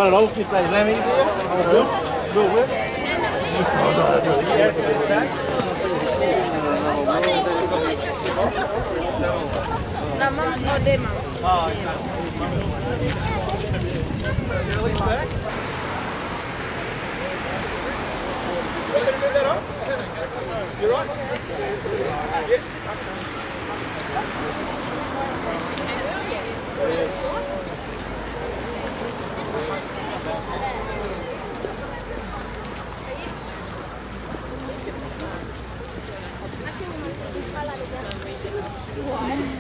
het hoofdje bij zijn we hier weer. Doe weer. La mama o de mama. You're right.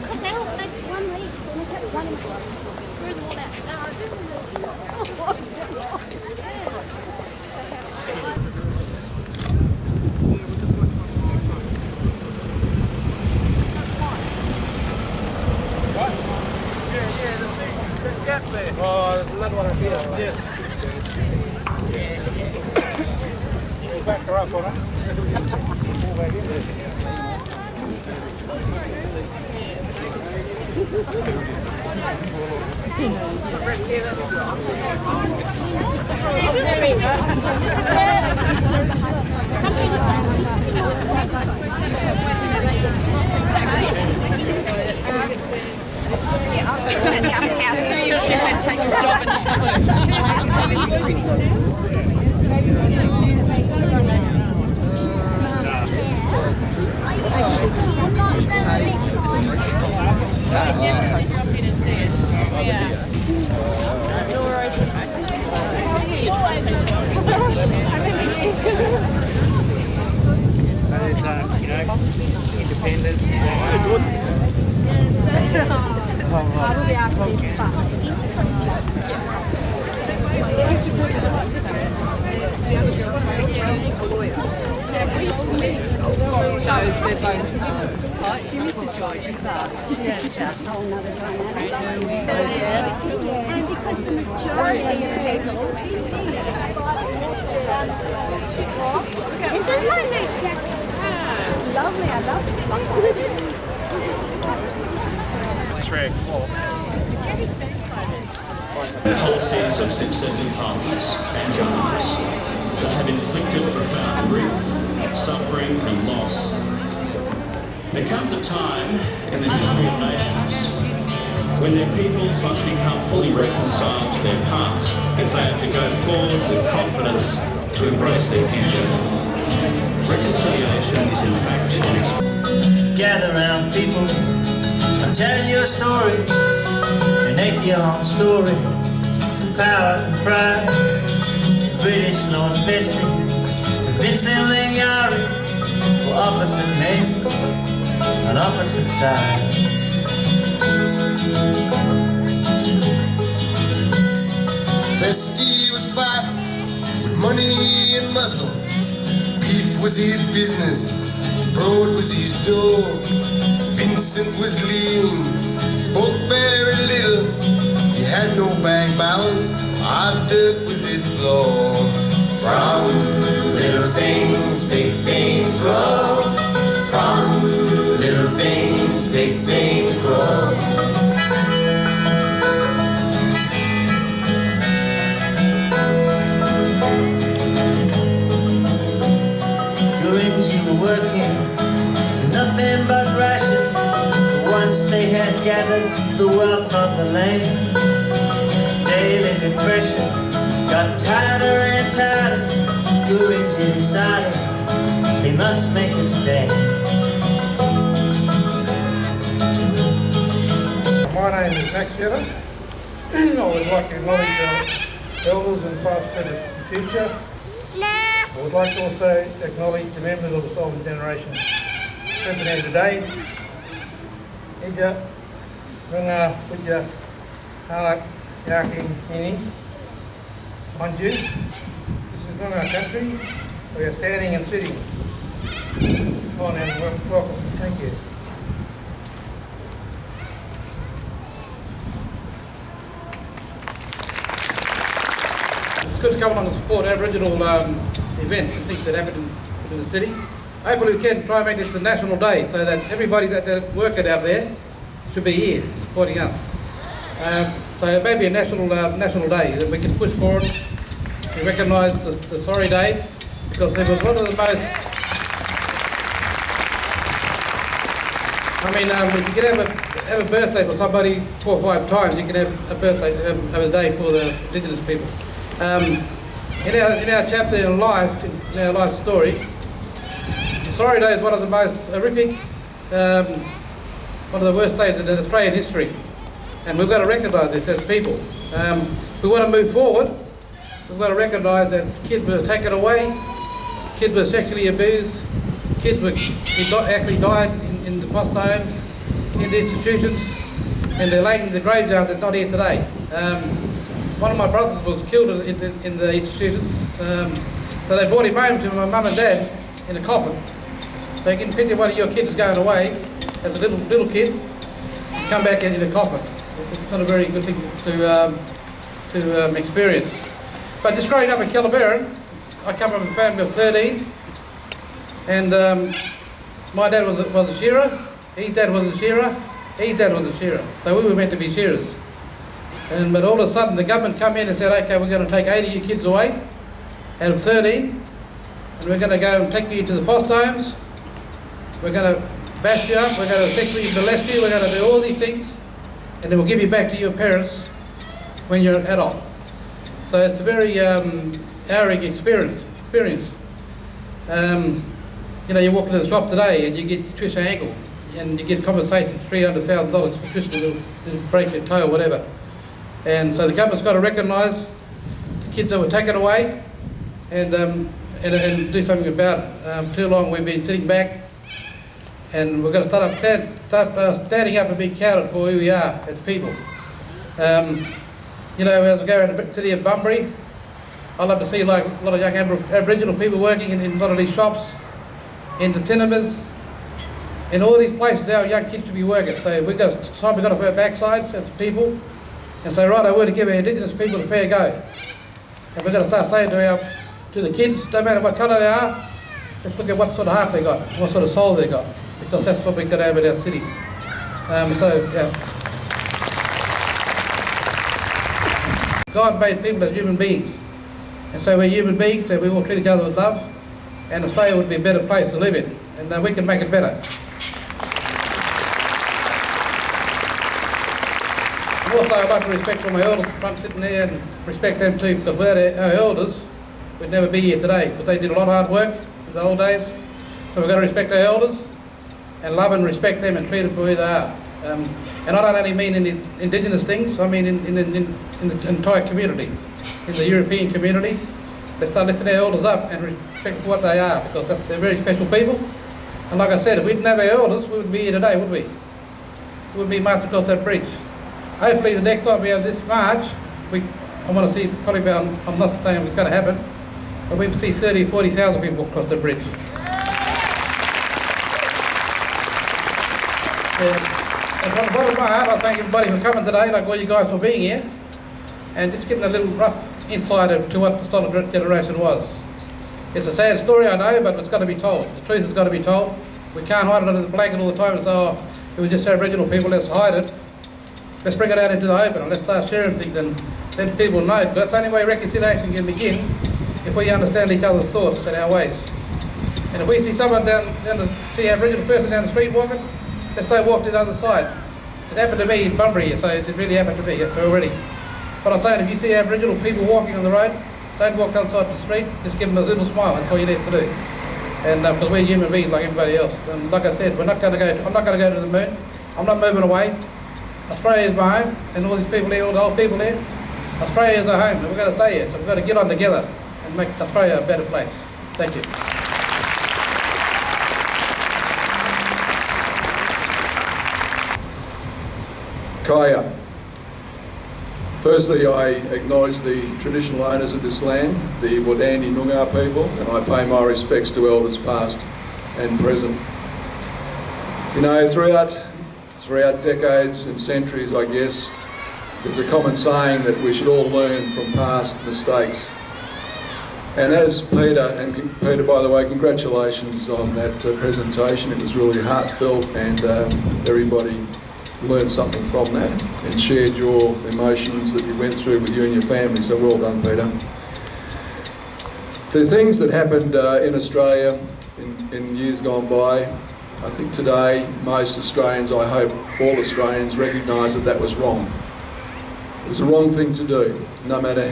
Because they all like one week and they kept running. Where's all that? Gap there. Oh, there's another one up here. Yes. Is that correct, or not? Move back in there. She said take his job and show Independence. She misses Georgie, but she's just And because the majority of people isn't my neck lovely? I love it. The whole series of successive harvests and governments that have inflicted profound grief, suffering and loss. There comes a time in the history of nations when their peoples must become fully reconciled to their past as they have to go forward with confidence to embrace their future. Reconciliation is in fact an Gather round, people, I'm telling you a story, and make your own story. Power and pride, the British Lord Besley, Vincent Lingari, for opposite men on opposite sides. Bestie was fat, with money and muscle. Beef was his business, broad was his dough. Vincent was lean, spoke very little. He had no bank balance, hard dirt was his flaw. From little things, big things grow. From little things, big things grow. You were working, nothing but ration. Once they had gathered the wealth of the land, daily depression got tighter and tighter. Guruji decided they must make a stand. My name is Max Sheller. I would like to acknowledge elders and past, present and future. I would like to also acknowledge the members of the Stolen Generation present here today. Ija, Runga, Puja, Halak, Yaking, Hini, Manju. This is Runga country. We are standing and sitting. Come on and welcome. Thank you. It's good to come along and support Aboriginal events and things that happen in the city. Hopefully we can try and make this a national day so that everybody that's working out there should be here supporting us. So it may be a national day that we can push forward to recognise the Sorry Day, because it was one of the most. I mean, if you can have a birthday for somebody 4 or 5 times, you can have a birthday, have a day for the Indigenous people. In our chapter in life, in our life story, the Sorry Day is one of the most horrific, one of the worst days in Australian history, and we've got to recognise this as people. If we want to move forward, we've got to recognise that kids were taken away, kids were sexually abused, kids were actually died in the foster homes, in the institutions, and they're laying in the graveyard that's not here today. One of my brothers was killed in the institutions, so they brought him home to my mum and dad in a coffin. So you can picture one of your kids going away as a little kid, come back in a coffin. It's not a very good thing to experience. But just growing up in Kellerberrin, I come from a family of 13, and my dad was a shearer, his dad was a shearer, his dad was a shearer. So we were meant to be shearers. But all of a sudden the government come in and said, okay, we're going to take 80 of your kids away out of 13, and we're going to go and take you to the foster homes, we're going to bash you up, we're going to sexually molest you, we're going to do all these things, and then we'll give you back to your parents when you're an adult. So it's a very harrowing experience. You know, you walk into the shop today and you get twist your ankle and you get compensation $300,000 for twisting to break your toe or whatever. And so the government's got to recognise the kids that were taken away and do something about it. Too long we've been sitting back, and we've got to start standing up and being counted for who we are as people. You know, as I go around the city of Bunbury, I love to see like a lot of young Aboriginal people working in a lot of these shops, in the cinemas, in all these places our young kids should be working. So we've got to put our backsides as people and say, right, we're to give our Indigenous people a fair go. And we've got to start saying to the kids, no matter what colour they are, let's look at what sort of heart they got, what sort of soul they got, because that's what we've got to have in our cities. God made people as human beings, and so we're human beings, so we all treat each other with love, and Australia would be a better place to live in, and we can make it better. Also, I'd like to respect all my elders front sitting there, and respect them too, because without our elders, we'd never be here today, because they did a lot of hard work in the old days. So we've got to respect our elders, and love and respect them and treat them for who they are. And I don't only mean in the Indigenous things, I mean in the entire community, in the European community. Let's start lifting our elders up and respect what they are, because they're very special people. And like I said, if we didn't have our elders, we wouldn't be here today, would we? We wouldn't be marching across that bridge. Hopefully the next time we have this march, I want to see probably about, I'm not saying it's going to happen, but we see 30,000 or 40,000 people across the bridge. And from the bottom of my heart, I thank everybody for coming today, like all you guys for being here, and just giving a little rough insight to what the Stolen Generation was. It's a sad story, I know, but it's got to be told. The truth has got to be told. We can't hide it under the blanket all the time and say, oh, it was just Aboriginal people, let's hide it. Let's bring it out into the open and let's start sharing things and let people know. That's the only way reconciliation can begin, if we understand each other's thoughts and our ways. And if we see someone see an Aboriginal person down the street walking, let's don't walk to the other side. It happened to me in Bunbury, so it really happened to me already. But I'm saying, if you see Aboriginal people walking on the road, don't walk outside the street, just give them a little smile, that's all you need to do. And because we're human beings like everybody else. And like I said, I'm not going to go to the moon. I'm not moving away. Australia is my home, and all these people here, all the old people here, Australia is our home, and we've got to stay here. So we've got to get on together and make Australia a better place. Thank you. Kaya. Firstly, I acknowledge the traditional owners of this land, the Wadandi Noongar people, and I pay my respects to elders past and present. You know, throughout decades and centuries, I guess, there's a common saying that we should all learn from past mistakes. And as Peter, by the way, congratulations on that presentation. It was really heartfelt, and everybody learned something from that and shared your emotions that you went through with you and your family. So well done, Peter. The things that happened in Australia in years gone by, I think today most Australians, I hope all Australians, recognise that that was wrong. It was the wrong thing to do, no matter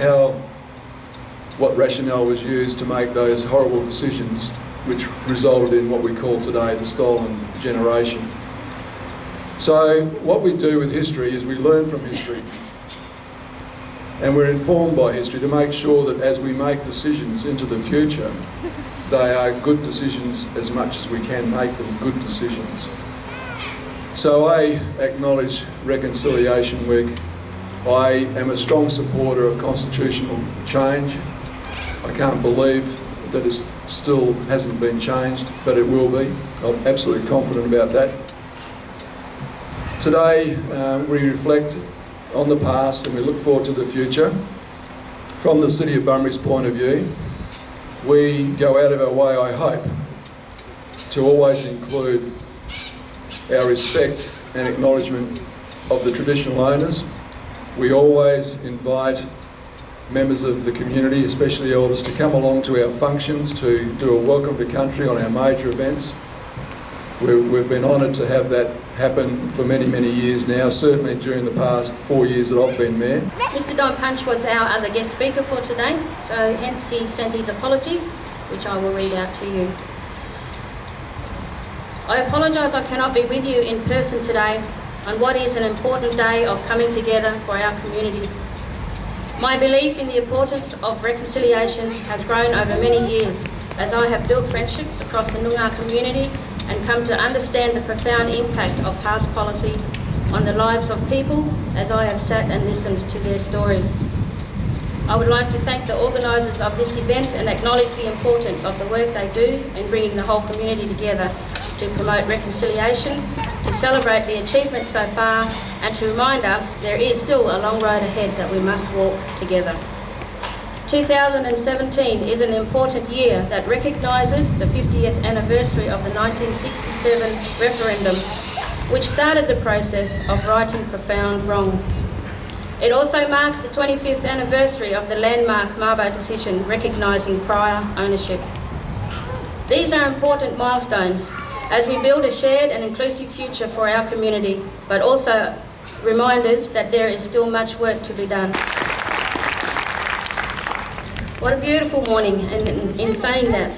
what rationale was used to make those horrible decisions which resulted in what we call today the stolen generation. So what we do with history is we learn from history and we're informed by history to make sure that as we make decisions into the future, they are good decisions as much as we can make them good decisions. So I acknowledge Reconciliation Week. I am a strong supporter of constitutional change. I can't believe that it still hasn't been changed, but it will be. I'm absolutely confident about that. Today we reflect on the past and we look forward to the future. From the City of Bunbury's point of view, we go out of our way, I hope, to always include our respect and acknowledgement of the traditional owners. We always invite members of the community, especially elders, to come along to our functions, to do a welcome to country on our major events. We've been honoured to have that happen for many, many years now, certainly during the past 4 years that I've been mayor. Mr Don Punch was our other guest speaker for today, so hence he sent his apologies, which I will read out to you. I apologise I cannot be with you in person today on what is an important day of coming together for our community. My belief in the importance of reconciliation has grown over many years as I have built friendships across the Noongar community and come to understand the profound impact of past policies on the lives of people as I have sat and listened to their stories. I would like to thank the organisers of this event and acknowledge the importance of the work they do in bringing the whole community together to promote reconciliation, to celebrate the achievements so far, and to remind us there is still a long road ahead that we must walk together. 2017 is an important year that recognises the 50th anniversary of the 1967 referendum, which started the process of righting profound wrongs. It also marks the 25th anniversary of the landmark Mabo decision recognising prior ownership. These are important milestones as we build a shared and inclusive future for our community, but also reminders that there is still much work to be done. What a beautiful morning, and in saying that,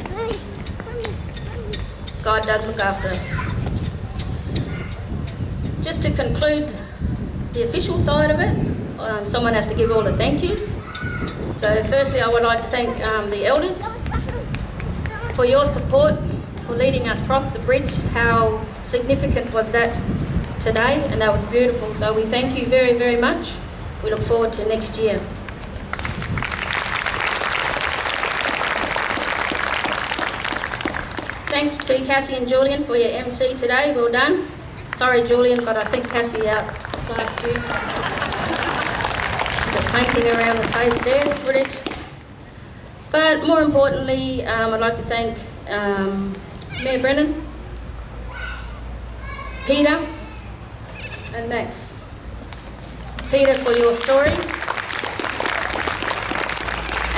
God does look after us. Just to conclude the official side of it, someone has to give all the thank yous. So firstly, I would like to thank the elders for your support, for leading us across the bridge. How significant was that today? And that was beautiful. So we thank you very, very much. We look forward to next year. Thanks to Cassie and Julian for your MC today. Well done. Sorry, Julian, but I think Cassie outclassed you. The painting around the face there, British. But more importantly, I'd like to thank Mayor Brennan, Peter, and Max. Peter, for your story.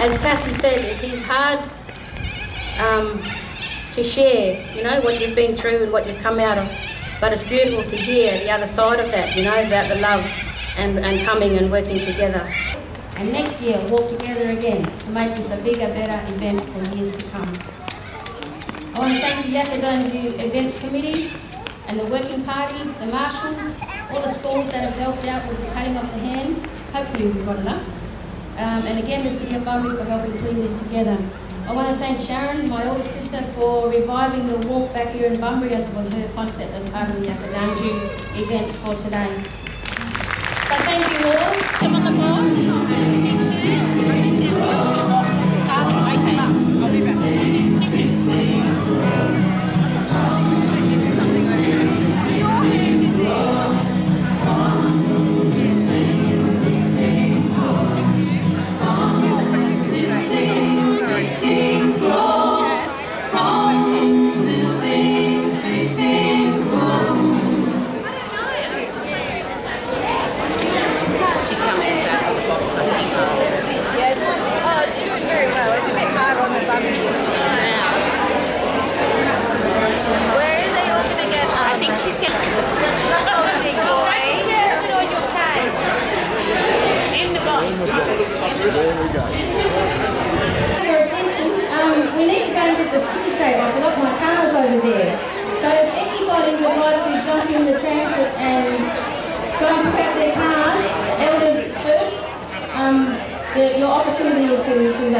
As Cassie said, it is hard to share, what you've been through and what you've come out of. But it's beautiful to hear the other side of that, about the love and coming and working together. And next year, walk together again to make this a bigger, better event for years to come. I want to thank the Yakadon Events Committee and the Working Party, the marshals, all the schools that have helped out with the cutting off the hands. Hopefully we've got enough. And again, the City of Bunbury for helping put this together. I want to thank Sharon, my older sister, for reviving the walk back here in Bunbury as it was her concept as part of the Yakadanju event for today. So thank you all. Come on the board. I'll be back. We need to go and get the city train. I forgot my car's over there. So if anybody would like to jump in the transit and go and pick up their cars, elders first, your opportunity is to do that.